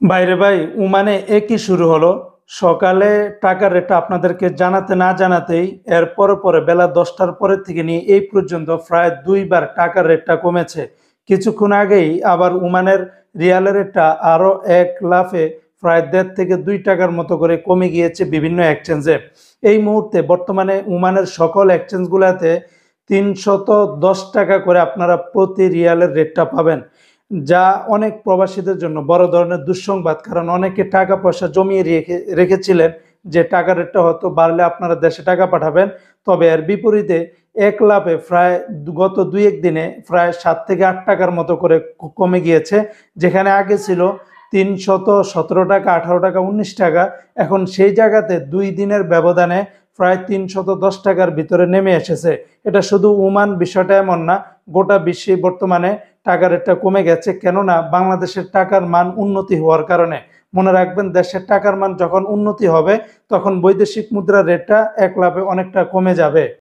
বাইরে ভাই, ওমানে একই শুরু হলো। সকালে টাকার রেটটা আপনাদেরকে জানাতে না জানাতেই এর পরে বেলা 10টার পরে থেকে নিয়ে এই পর্যন্ত প্রায় ২ বার টাকার রেটটা কমেছে। কিছুক্ষণ আগেই আবার ওমানের রিয়ালের রেটটা আরো এক লাফে প্রায় ১.৫ থেকে ২ টাকার মতো করে কমে গিয়েছে বিভিন্ন এক্সচেঞ্জে। এই মুহূর্তে বর্তমানে ওমানের সকল এক্সচেঞ্জগুলাতে ৩১০ টাকা করে আপনারা প্রতি রিয়ালের রেটটা পাবেন। যা অনেক প্রবাসীদের জন্য বড় ধরনের দুঃসংবাদ। কারণ অনেকে টাকা পয়সা জমিয়ে রেখেছিলেন যে টাকার রেটটা হয়তো বাড়লে আপনারা দেশে টাকা পাঠাবেন। তবে এর বিপরীতে এক লাফে প্রায় গত ২-১ দিনে প্রায় ৭ থেকে ৮ টাকার মতো করে কমে গিয়েছে। যেখানে আগে ছিল ৩১৭ টাকা, ১৮ টাকা, ১৯ টাকা। এখন সেই জায়গাতে ২ দিনের ব্যবধানে প্রায় ৩১০ টাকার ভিতরে নেমে এসেছে। এটা শুধু ওমান বিষয়টা এমন না, গোটা বিশ্বেই বর্তমানে টাকার রেটটা কমে গেছে। কেননা বাংলাদেশের টাকার মান উন্নতি হওয়ার কারণে। মনে রাখবেন, দেশের টাকার মান যখন উন্নতি হবে তখন বৈদেশিক মুদ্রার রেটটা এক লাফে অনেকটা কমে যাবে।